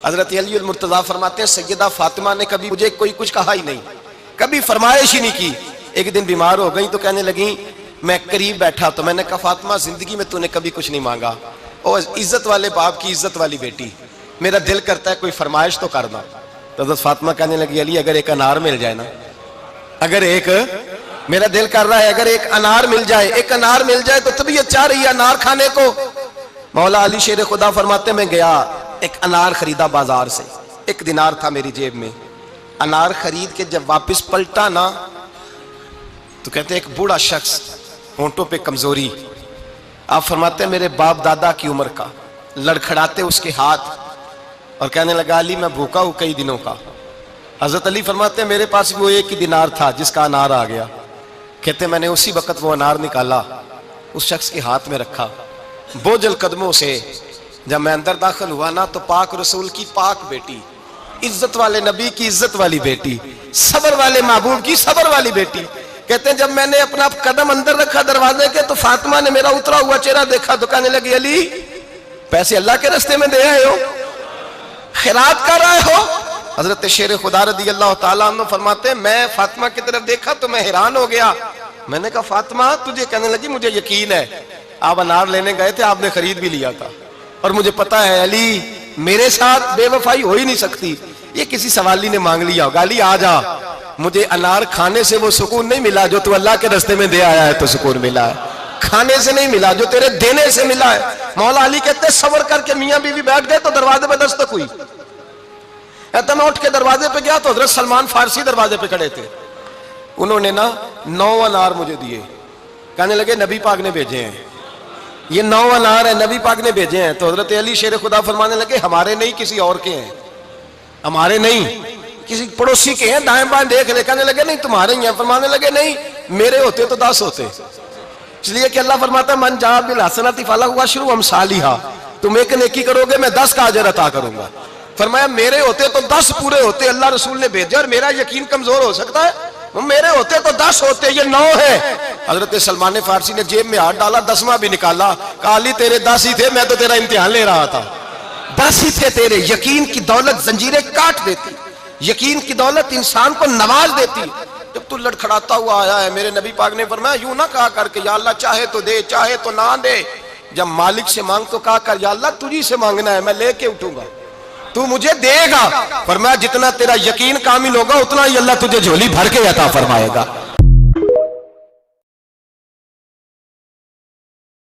حضرت علی المرتضیٰ فرماتے ہیں سیدہ فاطمہ نے کبھی مجھے کوئی کچھ کہا ہی نہیں، کبھی فرمائش ہی نہیں کی۔ ایک دن بیمار ہو گئی تو کہنے لگیں، میں قریب بیٹھا تو میں نے کہا فاطمہ زندگی میں تو نے کبھی کچھ نہیں مانگا، اور عزت والے باپ کی عزت والی بیٹی، میرا دل کرتا ہے کوئی فرمائش تو کرنا۔ تو حضرت فاطمہ کہنے لگی علی اگر ایک انار مل جائے نا، اگر ایک میرا دل کر رہا ہے اگر ایک انار مل جائے، ایک انار مل جائے تو طبیعت چاہ رہی ہے انار کھانے کو۔ مولا علی شیر خدا فرماتے میں گیا ایک انار خریدا بازار سے، 1 دینار تھا میری جیب میں، انار خرید کے جب واپس پلٹا نا تو کہتے ہیں ایک بوڑھا شخص، ہونٹوں پہ کمزوری، آپ فرماتے ہیں میرے باپ دادا کی عمر کا، لڑکھڑاتے اس کے ہاتھ اور کہنے لگا علی میں بھوکا ہوں کئی دنوں کا۔ حضرت علی فرماتے ہیں میرے پاس وہ 1 ہی دینار تھا جس کا انار آ گیا، کہتے ہیں میں نے اسی وقت وہ انار نکالا، اس شخص کے ہاتھ میں رکھا، بوجھل قدموں سے جب میں اندر داخل ہوا نا تو پاک رسول کی پاک بیٹی، عزت والے نبی کی عزت والی بیٹی، صبر والے محبوب کی صبر والی بیٹی، کہتے ہیں جب میں نے اپنا قدم اندر رکھا دروازے کے تو فاطمہ نے میرا اترا ہوا چہرہ دیکھا تو کہنے لگی علی پیسے اللہ کے راستے میں دے آئے ہو، خیرات کر رہے ہو؟ حضرت شیر خدا رضی اللہ تعالیٰ عنہ فرماتے ہیں میں فاطمہ کی طرف دیکھا تو میں حیران ہو گیا، میں نے کہا فاطمہ تجھے؟ کہنے لگی مجھے یقین ہے آپ انار لینے گئے تھے، آپ نے خرید بھی لیا تھا، اور مجھے پتا ہے علی میرے ساتھ بے وفائی ہو ہی نہیں سکتی، یہ کسی سوالی نے مانگ لیا ہوگا، علی آ جا، مجھے انار کھانے سے وہ سکون نہیں ملا جو تو اللہ کے راستے میں دے آیا ہے تو سکون ملا ہے، کھانے سے نہیں ملا جو تیرے دینے سے ملا ہے۔ مولا علی کہتے ہیں صبر کر کے میاں بیوی بیٹھ گئے تو دروازے پہ دستک ہوئی، کہتا میں اٹھ کے دروازے پہ گیا تو حضرت سلمان فارسی دروازے پہ کھڑے تھے، انہوں نے نا 9 انار مجھے دیے، کہنے لگے نبی پاک نے بھیجے ہیں، یہ 9 انار ہیں نبی پاک نے بھیجے ہیں۔ تو حضرت علی شیر خدا فرمانے لگے ہمارے نہیں کسی اور کے ہیں، ہمارے نہیں کسی پڑوسی کے ہیں، دائیں بائیں دیکھ لے، کہنے لگے نہیں تمہارے ہی ہیں، فرمانے لگے نہیں میرے ہوتے تو 10 ہوتے، اس لیے کہ اللہ فرماتا ہے من جاء بالحسنۃ فلہ عشر امثالھا، تم ایک نیکی کرو گے میں 10 کا اجر عطا کروں گا۔ فرمایا میرے ہوتے تو 10 پورے ہوتے، اللہ رسول نے بھیجا اور میرا یقین کمزور ہو سکتا ہے، میرے ہوتے تو 10 ہوتے، یہ 9 ہے۔ حضرت سلمان فارسی نے جیب میں ہاتھ ڈالا، 10واں بھی نکالا، کہا علی تیرے 10 ہی تھے، میں تو تیرا امتحان لے رہا تھا، 10 ہی تھے تیرے۔ یقین کی دولت زنجیریں کاٹ دیتی، یقین کی دولت انسان کو نواز دیتی۔ جب تو لڑکھڑاتا ہوا آیا ہے، میرے نبی پاک نے فرمایا یوں نہ کہا کر کے یا اللہ چاہے تو دے چاہے تو نہ دے، جب مالک سے مانگ تو کہا کر یا اللہ تجھی سے مانگنا ہے، میں لے کے اٹھوں گا، تو مجھے دے گا۔ فرمایا جتنا تیرا یقین کامل ہوگا اتنا ہی اللہ تجھے جھولی بھر کے عطا فرمائے گا۔